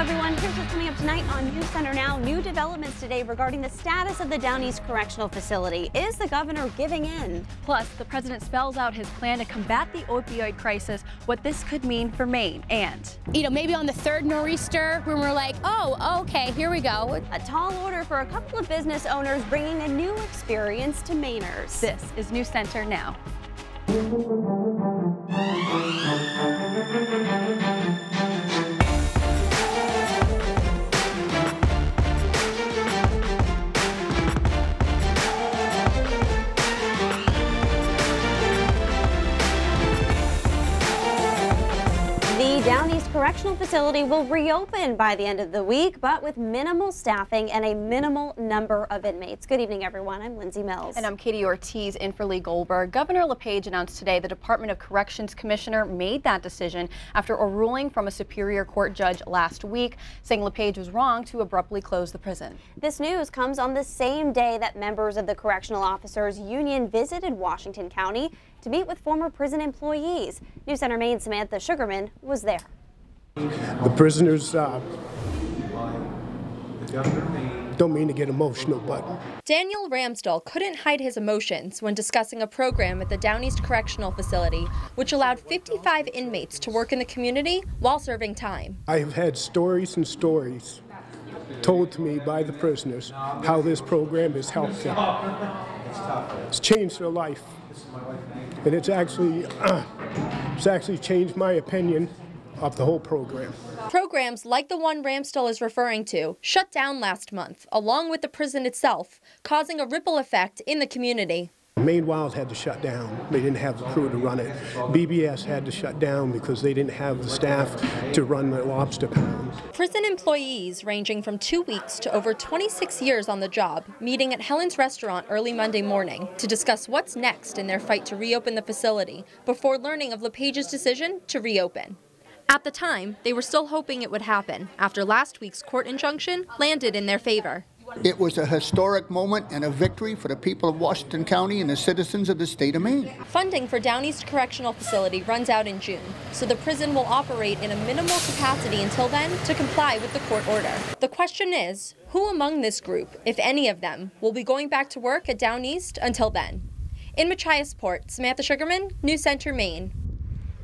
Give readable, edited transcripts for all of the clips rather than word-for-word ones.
everyone. Here's what's coming up tonight on News Center Now. New developments today regarding the status of the Down East Correctional Facility. Is the governor giving in? Plus, the president spells out his plan to combat the opioid crisis, what this could mean for Maine, and maybe on the third nor'easter when we're like, oh, okay, here we go. A tall order for a couple of business owners bringing a new experience to Mainers. This is News Center Now. The Down East Correctional Facility will reopen by the end of the week, but with minimal staffing and a minimal number of inmates. Good evening, everyone. I'm Lindsay Mills. And I'm Katie Ortiz in for Lee Goldberg. Governor LePage announced today the Department of Corrections Commissioner made that decision after a ruling from a Superior Court judge last week, saying LePage was wrong to abruptly close the prison. This news comes on the same day that members of the Correctional Officers Union visited Washington County to meet with former prison employees. News Center Maine Samantha Sugarman was there. The prisoners don't mean to get emotional, but Daniel Ramsdahl couldn't hide his emotions when discussing a program at the Down East Correctional Facility, which allowed 55 inmates to work in the community while serving time. I have had stories and stories told to me by the prisoners how this program has helped them. It's changed their life, and it's actually changed my opinion of the whole program. Programs like the one Ramsdahl is referring to shut down last month, along with the prison itself, causing a ripple effect in the community. Maine Wild had to shut down. They didn't have the crew to run it. BBS had to shut down because they didn't have the staff to run the lobster pound. Prison employees ranging from 2 weeks to over 26 years on the job, meeting at Helen's Restaurant early Monday morning to discuss what's next in their fight to reopen the facility before learning of LePage's decision to reopen. At the time, they were still hoping it would happen after last week's court injunction landed in their favor. It was a historic moment and a victory for the people of Washington County and the citizens of the state of Maine. Funding for Down East Correctional Facility runs out in June, so the prison will operate in a minimal capacity until then to comply with the court order. The question is, who among this group, if any of them, will be going back to work at Down East until then? In Machiasport, Samantha Sugarman, News Center, Maine.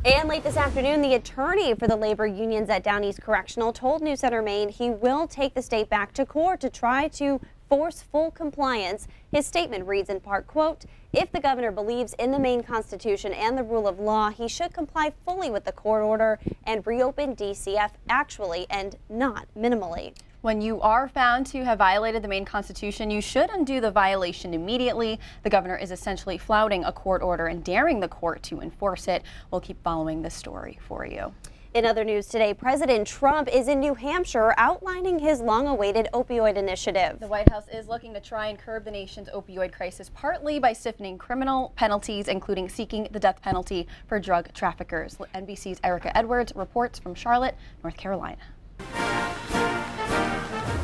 And late this afternoon, the attorney for the labor unions at Down East Correctional told News Center Maine he will take the state back to court to try to force full compliance. His statement reads in part, quote, "If the governor believes in the Maine Constitution and the rule of law, he should comply fully with the court order and reopen DCF actually and not minimally." When you are found to have violated the Maine Constitution, you should undo the violation immediately. The governor is essentially flouting a court order and daring the court to enforce it. We'll keep following this story for you. In other news today, President Trump is in New Hampshire outlining his long-awaited opioid initiative. The White House is looking to try and curb the nation's opioid crisis, partly by stiffening criminal penalties, including seeking the death penalty for drug traffickers. NBC's Erica Edwards reports from Charlotte, North Carolina.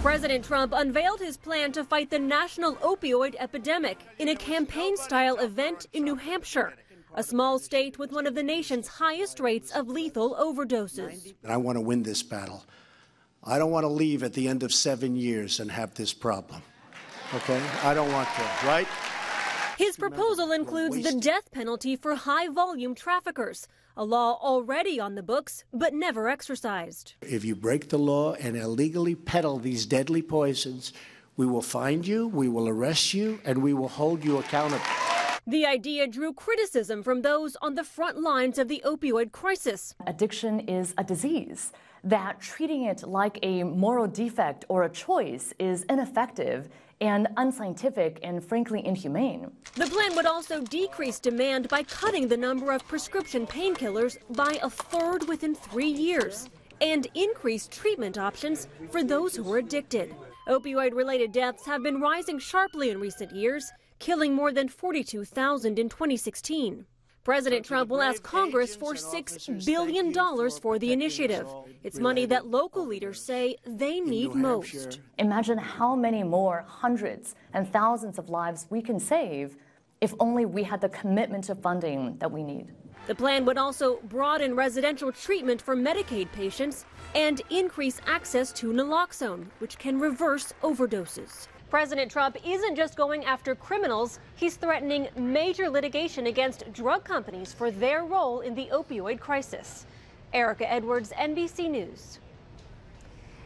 President Trump unveiled his plan to fight the national opioid epidemic in a campaign-style event in New Hampshire, a small state with one of the nation's highest rates of lethal overdoses. I want to win this battle. I don't want to leave at the end of 7 years and have this problem. Okay? I don't want to, right? His proposal includes the death penalty for high-volume traffickers, a law already on the books but never exercised. If you break the law and illegally peddle these deadly poisons, we will find you, we will arrest you, and we will hold you accountable. The idea drew criticism from those on the front lines of the opioid crisis. Addiction is a disease, that treating it like a moral defect or a choice is ineffective and unscientific and frankly inhumane. The plan would also decrease demand by cutting the number of prescription painkillers by a third within 3 years and increase treatment options for those who are addicted. Opioid-related deaths have been rising sharply in recent years, killing more than 42,000 in 2016. President Trump will ask Congress for $6 billion for the initiative. It's money that local leaders say they need most. Imagine how many more hundreds and thousands of lives we can save if only we had the commitment to funding that we need. The plan would also broaden residential treatment for Medicaid patients and increase access to naloxone, which can reverse overdoses. President Trump isn't just going after criminals, he's threatening major litigation against drug companies for their role in the opioid crisis. Erica Edwards, NBC News.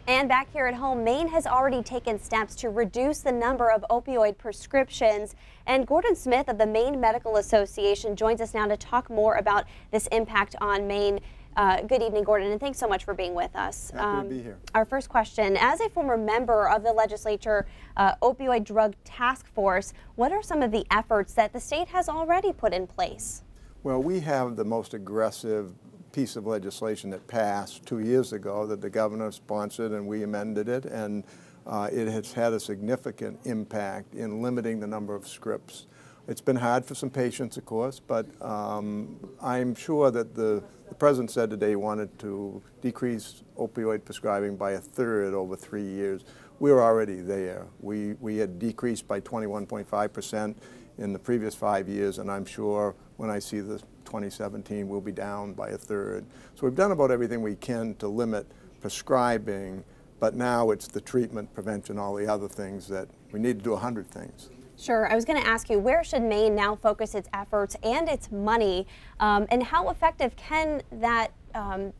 And back here at home, Maine has already taken steps to reduce the number of opioid prescriptions. And Gordon Smith of the Maine Medical Association joins us now to talk more about this impact on Maine. Good evening, Gordon, and thanks so much for being with us. Happy to be here. Our first question, as a former member of the legislature opioid drug task force, what are some of the efforts that the state has already put in place? Well, we have the most aggressive piece of legislation that passed 2 years ago that the governor sponsored, and we amended it, and it has had a significant impact in limiting the number of scripts. It's been hard for some patients, of course, but I'm sure that the president said today he wanted to decrease opioid prescribing by 1/3 over 3 years. We're already there. We had decreased by 21.5% in the previous 5 years, and I'm sure when I see the 2017 we'll be down by 1/3. So we've done about everything we can to limit prescribing, but now it's the treatment, prevention, all the other things that we need to do 100 things. Sure. I was going to ask you, where should Maine now focus its efforts and its money, and how effective can that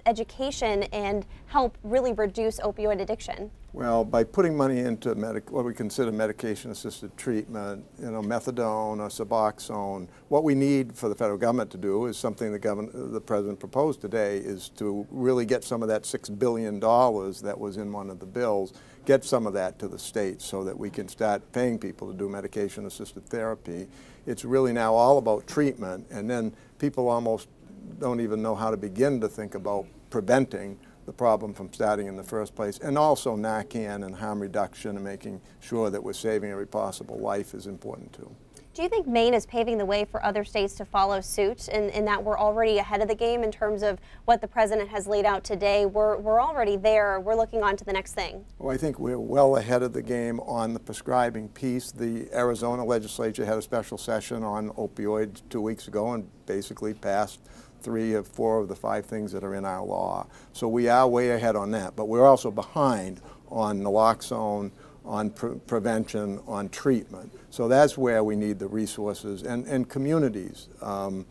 education and help really reduce opioid addiction? Well, by putting money into what we consider medication-assisted treatment, methadone or Suboxone, what we need for the federal government to do is something the president proposed today, is to really get some of that $6 billion that was in one of the bills, get some of that to the states so that we can start paying people to do medication-assisted therapy. It's really now all about treatment, and then people almost don't even know how to begin to think about preventing the problem from starting in the first place. And also Narcan and harm reduction and making sure that we're saving every possible life is important too. Do you think Maine is paving the way for other states to follow suit, in that we're already ahead of the game in terms of what the president has laid out today? We're already there. We're looking on to the next thing. Well, I think we're well ahead of the game on the prescribing piece. The Arizona legislature had a special session on opioids 2 weeks ago and basically passed 3 or 4 of the 5 things that are in our law. So we are way ahead on that, but we're also behind on naloxone, on prevention, on treatment. So that's where we need the resources and communities. And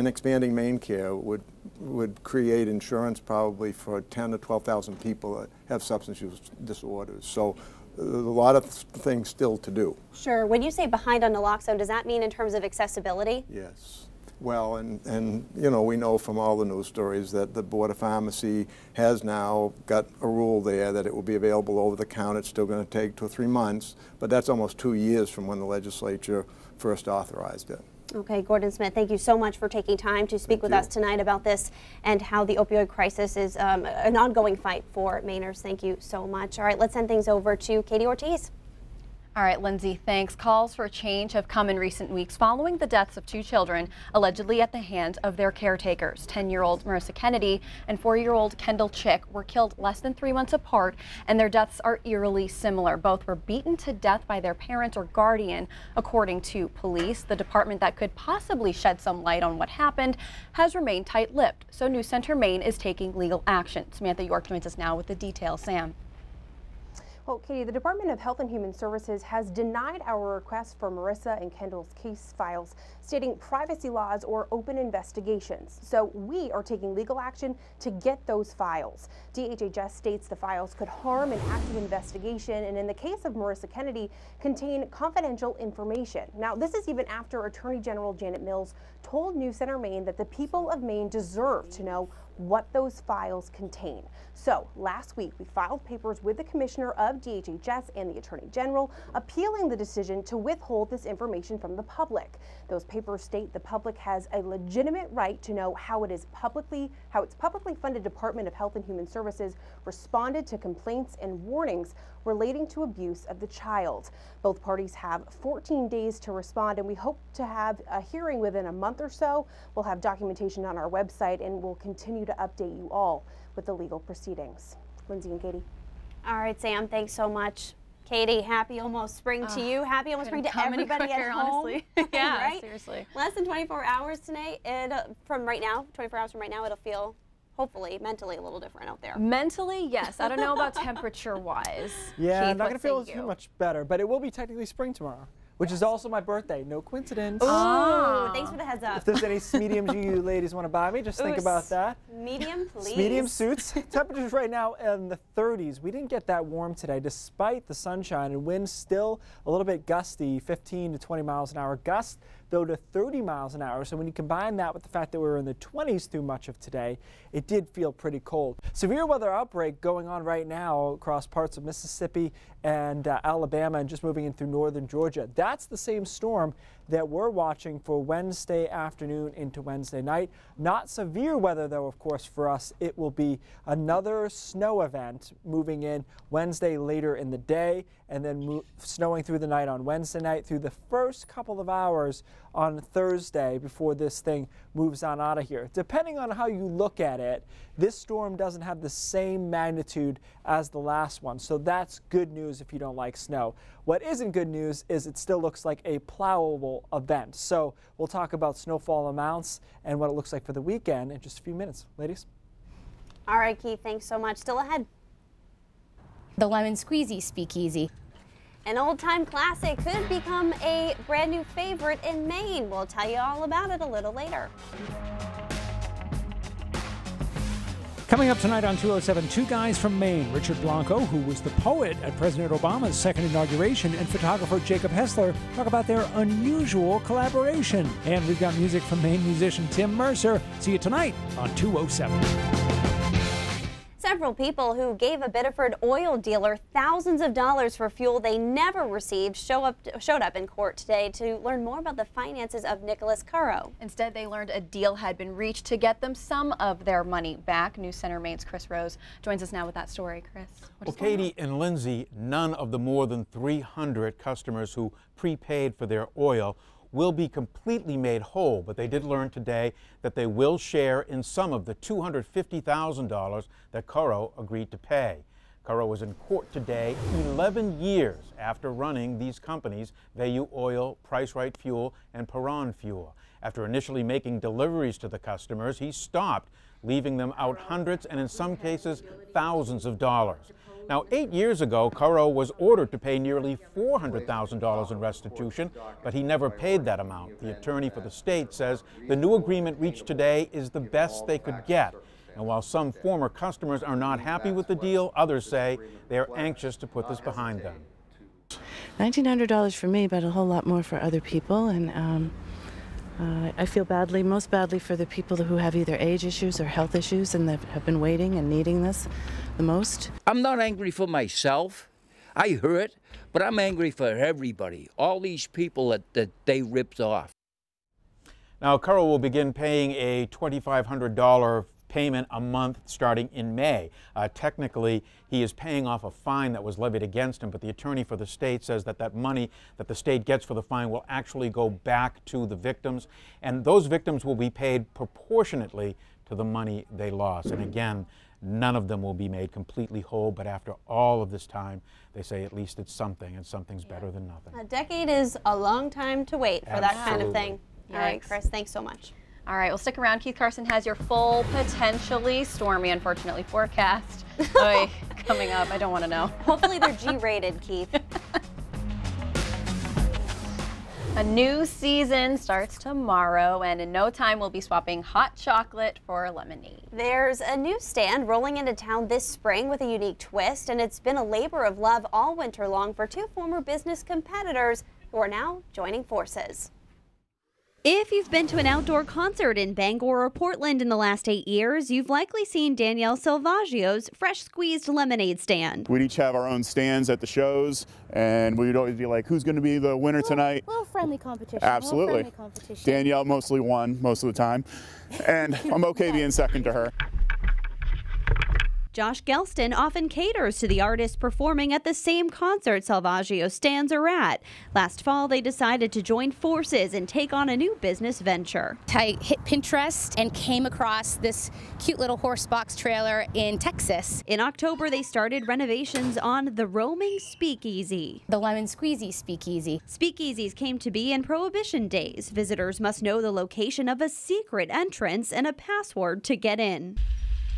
expanding MaineCare would create insurance probably for 10,000 to 12,000 people that have substance use disorders. So there's a lot of things still to do. Sure. When you say behind on naloxone, does that mean in terms of accessibility? Yes. Well, and we know from all the news stories that the Board of Pharmacy has now got a rule there that it will be available over the counter. It's still going to take 2 or 3 months, but that's almost 2 years from when the legislature first authorized it. Okay, Gordon Smith, thank you so much for taking time to speak with us tonight about this and how the opioid crisis is an ongoing fight for Mainers. Thank you so much. All right, let's send things over to Katie Ortiz. All right, Lindsay, thanks. Calls for a change have come in recent weeks following the deaths of 2 children allegedly at the hands of their caretakers. 10-year-old Marissa Kennedy and 4-year-old Kendall Chick were killed less than 3 months apart, and their deaths are eerily similar. Both were beaten to death by their parent or guardian, according to police. The department that could possibly shed some light on what happened has remained tight-lipped, so News Center Maine is taking legal action. Samantha York joins us now with the details. Sam. Well, Katie, the Department of Health and Human Services has denied our request for Marissa and Kendall's case files, stating privacy laws or open investigations. So we are taking legal action to get those files. DHHS states the files could harm an active investigation, and in the case of Marissa Kennedy, contain confidential information. Now, this is even after Attorney General Janet Mills told News Center Maine that the people of Maine deserve to know what those files contain. So last week we filed papers with the Commissioner of DHHS and the Attorney General appealing the decision to withhold this information from the public. Those papers state the public has a legitimate right to know how its publicly funded Department of Health and Human Services responded to complaints and warnings relating to abuse of the child. Both parties have 14 days to respond, and we hope to have a hearing within a month or so. We'll have documentation on our website, and we'll continue to update you all with the legal proceedings. Lindsay and Katie. All right, Sam, thanks so much. Katie, happy almost spring to you. Happy almost spring to everybody at home. Honestly. Yeah, right? Seriously. Less than 24 hours tonight. From right now, 24 hours from right now, it'll feel, hopefully, mentally a little different out there. Mentally, yes. I don't know about temperature-wise. Yeah, Keith, not going to feel too much better, but it will be technically spring tomorrow, which is also my birthday. No coincidence. Oh, thanks for the heads up. If there's any mediums you ladies want to buy me, just think about that. Medium, please. Medium suits. Temperatures right now in the 30s. We didn't get that warm today despite the sunshine, and winds still a little bit gusty, 15 to 20 miles an hour. Gusts, though, to 30 miles an hour. So when you combine that with the fact that we were in the 20s through much of today, it did feel pretty cold. Severe weather outbreak going on right now across parts of Mississippi and Alabama, and just moving in through northern Georgia. That's the same storm that we're watching for Wednesday afternoon into Wednesday night. Not severe weather, though, of course, for us. It will be another snow event moving in Wednesday later in the day, and then snowing through the night on Wednesday night, through the first couple of hours on Thursday before this thing moves on out of here. Depending on how you look at it, this storm doesn't have the same magnitude as the last one, so that's good news if you don't like snow. What isn't good news is it still looks like a plowable event. So we'll talk about snowfall amounts and what it looks like for the weekend in just a few minutes. Ladies? All right, Keith, thanks so much. Still ahead. The Lemon Squeezy Speakeasy. An old-time classic could become a brand new favorite in Maine. We'll tell you all about it a little later. Coming up tonight on 207, two guys from Maine, Richard Blanco, who was the poet at President Obama's second inauguration, and photographer Jacob Hessler talk about their unusual collaboration. And we've got music from Maine musician Tim Mercer. See you tonight on 207. Several people who gave a Biddeford oil dealer thousands of dollars for fuel they never received showed up in court today to learn more about the finances of Nicholas Currow. Instead, they learned a deal had been reached to get them some of their money back. News Center Maine's Chris Rose joins us now with that story. Chris. Well, Katie and Lindsay, none of the more than 300 customers who prepaid for their oil will be completely made whole, but they did learn today that they will share in some of the $250,000 that Currow agreed to pay. Currow was in court today 11 years after running these companies, Vayu Oil, Price Right Fuel, and Perron Fuel. After initially making deliveries to the customers, he stopped, leaving them out hundreds and in some cases thousands of dollars. Now, 8 years ago, Currow was ordered to pay nearly $400,000 in restitution, but he never paid that amount. The attorney for the state says the new agreement reached today is the best they could get. And while some former customers are not happy with the deal, others say they are anxious to put this behind them. $1,900 for me, but a whole lot more for other people. And I feel most badly for the people who have either age issues or health issues and that have been waiting and needing this the most. I'm not angry for myself. I hurt, but I'm angry for everybody, all these people that they ripped off. Now, Currow will begin paying a $2,500 payment a month starting in May. Technically, he is paying off a fine that was levied against him, but the attorney for the state says that that money that the state gets for the fine will actually go back to the victims, and those victims will be paid proportionately to the money they lost. And again, none of them will be made completely whole, but after all of this time, they say at least it's something, and something's better than nothing. A decade is a long time to wait for that kind of thing. All right, Chris, thanks so much. All right, well, stick around. Keith Carson has your full, potentially stormy, unfortunately, forecast coming up. I don't want to know. Hopefully they're G-rated, Keith. A new season starts tomorrow, and in no time we'll be swapping hot chocolate for lemonade. There's a new stand rolling into town this spring with a unique twist, and it's been a labor of love all winter long for two former business competitors who are now joining forces. If you've been to an outdoor concert in Bangor or Portland in the last 8 years, you've likely seen Danielle Salvaggio's fresh squeezed lemonade stand. We'd each have our own stands at the shows, and we'd always be like, who's going to be the winner tonight? A little friendly competition. Absolutely. Friendly competition. Danielle mostly won most of the time, and I'm okay being second to her. Josh Gelston often caters to the artists performing at the same concert Salvaggio stands are at. Last fall, they decided to join forces and take on a new business venture. I hit Pinterest and came across this cute little horse box trailer in Texas. In October, they started renovations on the Roaming Speakeasy. The Lemon Squeezy Speakeasy. Speakeasies came to be in Prohibition days. Visitors must know the location of a secret entrance and a password to get in.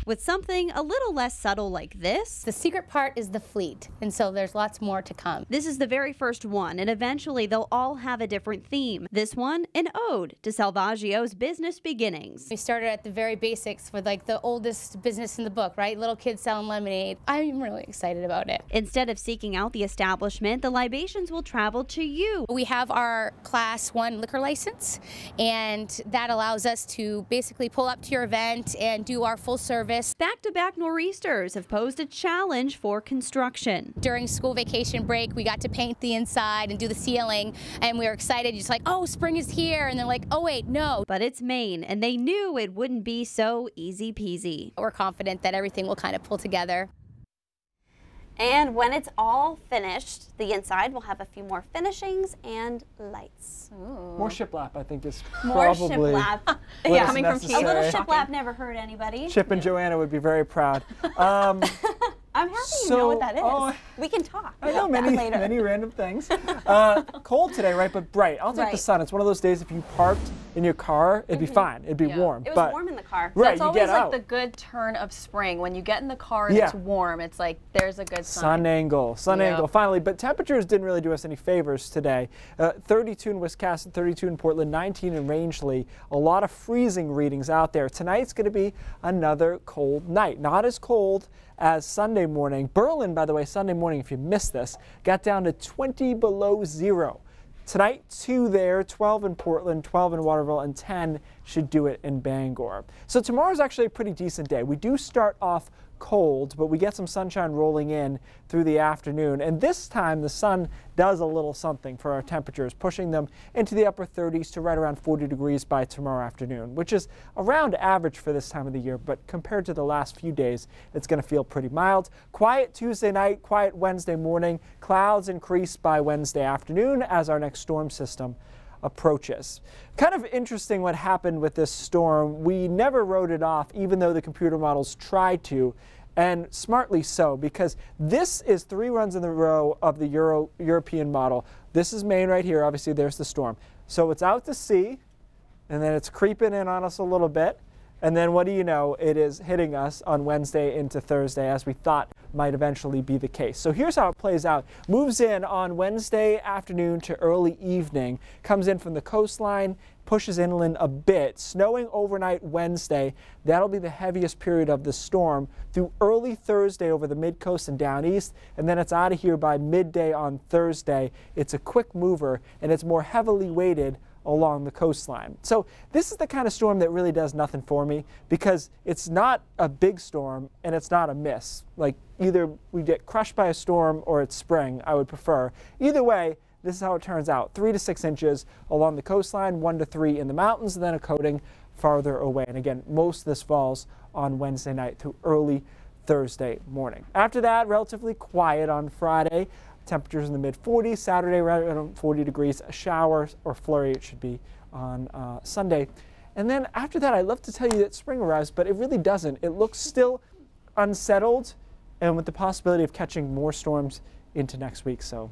With something a little less subtle like this. The secret part is the fleet, and so there's lots more to come. This is the very first one, and eventually they'll all have a different theme. This one, an ode to Salvaggio's business beginnings. We started at the very basics with like the oldest business in the book, right? Little kids selling lemonade. I'm really excited about it. Instead of seeking out the establishment, the libations will travel to you. We have our Class 1 liquor license, and that allows us to basically pull up to your event and do our full service. Back-to-back nor'easters have posed a challenge for construction. During school vacation break, we got to paint the inside and do the ceiling, and we were excited, just like, oh, spring is here, and they're like, oh wait, no. But it's Maine, and they knew it wouldn't be so easy peasy. We're confident that everything will kind of pull together. And when it's all finished, the inside will have a few more finishings and lights. Ooh. More shiplap, I think, is more probably shiplap. Yeah, coming from Keith. A little shiplap never hurt anybody. Chip and Joanna would be very proud. I'm happy you know what that is. We can talk about that later. Many random things. Cold today, right? But bright. I'll take the sun. It's one of those days if you parked in your car, it'd be fine. It'd be warm. It was warm in the car. Right, That's always like the good turn of spring. When you get in the car and it's warm, it's like there's a good sign. Sun angle finally. But temperatures didn't really do us any favors today. 32 in Wisconsin, 32 in Portland, 19 in Rangeley. A lot of freezing readings out there. Tonight's going to be another cold night. Not as cold as Sunday morning. Berlin, by the way, Sunday morning, if you missed this, got down to 20 below zero. Tonight, 2 there, 12 in Portland, 12 in Waterville, and 10 should do it in Bangor. So tomorrow's actually a pretty decent day. We do start off cold, but we get some sunshine rolling in through the afternoon. And this time the sun does a little something for our temperatures, pushing them into the upper 30s to right around 40 degrees by tomorrow afternoon, which is around average for this time of the year. But compared to the last few days, it's going to feel pretty mild. Quiet Tuesday night, quiet Wednesday morning. Clouds increase by Wednesday afternoon as our next storm system approaches. Kind of interesting what happened with this storm. We never wrote it off, even though the computer models tried to, and smartly so, because this is 3 runs in a row of the European model. This is Maine right here. Obviously, there's the storm. So it's out to sea, and then it's creeping in on us a little bit. And then what do you know, it is hitting us on Wednesday into Thursday, as we thought might eventually be the case. So here's how it plays out. Moves in on Wednesday afternoon to early evening, comes in from the coastline, pushes inland a bit, snowing overnight Wednesday. That'll be the heaviest period of the storm through early Thursday over the mid-coast and down east, and then it's out of here by midday on Thursday. It's a quick mover, and it's more heavily weighted along the coastline. So this is the kind of storm that really does nothing for me, because it's not a big storm and it's not a miss. Like, either we get crushed by a storm or it's spring, I would prefer. Either way, this is how it turns out. 3 to 6 inches along the coastline, 1 to 3 in the mountains, and then a coating farther away. And again, most of this falls on Wednesday night through early Thursday morning. After that, relatively quiet on Friday. Temperatures in the mid-40s. Saturday, right around 40 degrees. A shower or flurry, it should be on Sunday. And then after that, I'd love to tell you that spring arrives, but it really doesn't. It looks still unsettled, and with the possibility of catching more storms into next week. So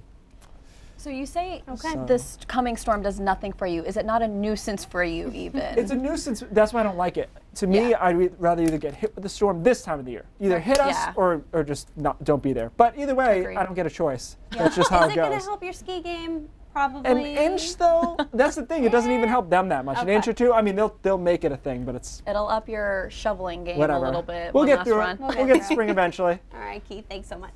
you say this coming storm does nothing for you. Is it not a nuisance for you even? It's a nuisance. That's why I don't like it. To me, I'd rather either get hit with the storm this time of the year. Either hit us or just don't be there. But either way, I don't get a choice. That's just how it goes. Is it going to help your ski game? Probably. An inch, though, that's the thing. It doesn't even help them that much. An inch or two, I mean, they'll make it a thing, but it's... It'll up your shoveling game a little bit. We'll get through it. We'll get to spring eventually. All right, Keith, thanks so much.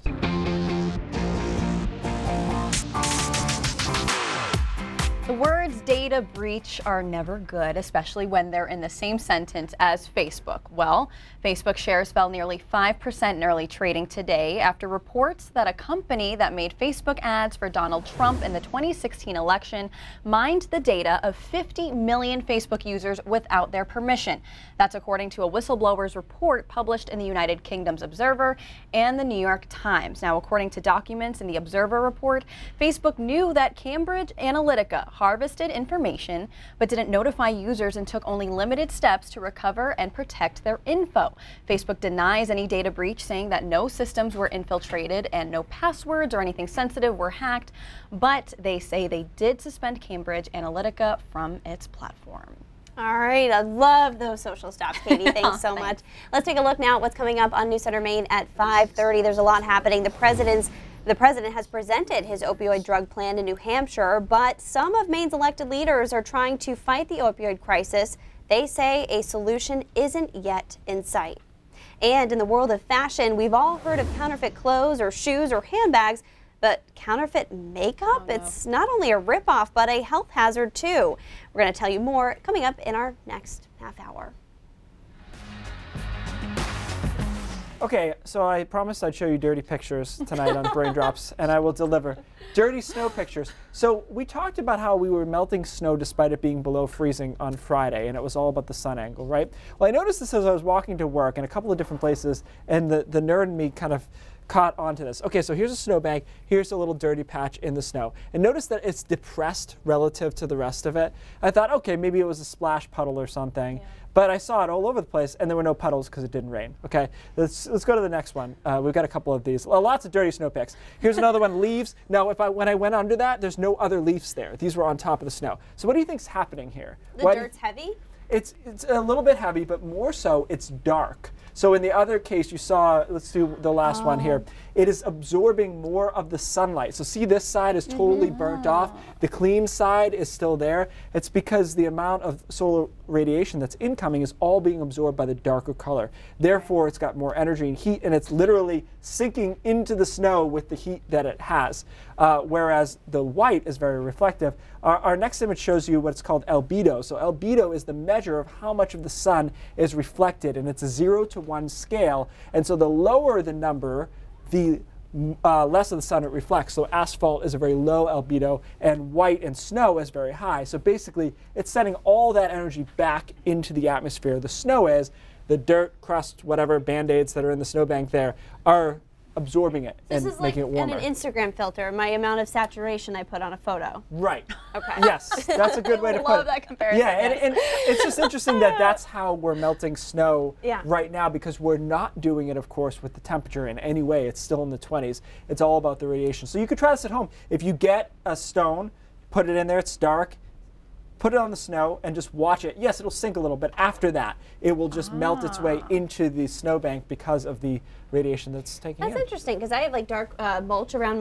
The words data breach are never good, especially when they're in the same sentence as Facebook. Well, Facebook shares fell nearly 5% in early trading today after reports that a company that made Facebook ads for Donald Trump in the 2016 election mined the data of 50 million Facebook users without their permission. That's according to a whistleblower's report published in the United Kingdom's Observer and the New York Times. Now, according to documents in the Observer report, Facebook knew that Cambridge Analytica harvested information but didn't notify users and took only limited steps to recover and protect their info. Facebook denies any data breach, saying that no systems were infiltrated and no passwords or anything sensitive were hacked, but they say they did suspend Cambridge Analytica from its platform. All right, I love those social stops, Katie. Thanks so much. Let's take a look now at what's coming up on News Center Maine at 5:30. There's a lot happening. The president has presented his opioid drug plan in New Hampshire, but some of Maine's elected leaders are trying to fight the opioid crisis. They say a solution isn't yet in sight. And in the world of fashion, we've all heard of counterfeit clothes or shoes or handbags, but counterfeit makeup, it's not only a ripoff, but a health hazard too. We're going to tell you more coming up in our next half hour. Okay, so I promised I'd show you dirty pictures tonight on Brain Drops, and I will deliver. Dirty snow pictures. So we talked about how we were melting snow despite it being below freezing on Friday, and it was all about the sun angle, right? Well, I noticed this as I was walking to work in a couple of different places, and the nerd in me kind of caught onto this. Okay, so here's a snowbank, here's a little dirty patch in the snow. And notice that it's depressed relative to the rest of it. I thought, okay, maybe it was a splash puddle or something. Yeah. But I saw it all over the place, and there were no puddles because it didn't rain. Okay, let's go to the next one. We've got a couple of these. Well, lots of dirty snow pics. Here's another one, leaves. Now, when I went under that, there's no other leaves there. These were on top of the snow. So what do you think's happening here? The dirt's heavy? It's a little bit heavy, but more so, it's dark. So in the other case, you saw, let's do the last one here. It is absorbing more of the sunlight. So see, this side is totally burnt off. The clean side is still there. It's because the amount of solar radiation that's incoming is all being absorbed by the darker color. Therefore, it's got more energy and heat, and it's literally sinking into the snow with the heat that it has. Whereas the white is very reflective. Our next image shows you what's called albedo. So albedo is the measure of how much of the sun is reflected, and it's a 0 to 1 scale. And so the lower the number, the less of the sun it reflects. So asphalt is a very low albedo, and white and snow is very high. So basically, it's sending all that energy back into the atmosphere. The snow is, the dirt, crust, whatever, Band-Aids that are in the snowbank there are absorbing it and making it warmer. This is like an Instagram filter, my amount of saturation I put on a photo. Right. Okay. Yes, that's a good way to put it. Love that comparison. Yeah, and it's just interesting that that's how we're melting snow right now, because we're not doing it, of course, with the temperature in any way. It's still in the 20s. It's all about the radiation. So you could try this at home. If you get a stone, put it in there, it's dark, put it on the snow and just watch it. Yes, it'll sink a little, but after that, it will just melt its way into the snowbank because of the radiation that's taking in. That's interesting, because I have like dark mulch around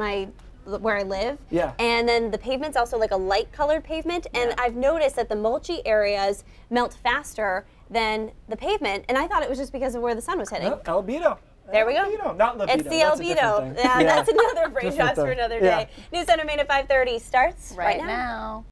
where I live. Yeah. And then the pavement's also like a light colored pavement, and I've noticed that the mulchy areas melt faster than the pavement, and I thought it was just because of where the sun was hitting. Oh, albedo. There we go. Albedo, not libido. It's the albedo. That's another Brain Drops for another day. News Center Maine at 5:30 starts right now.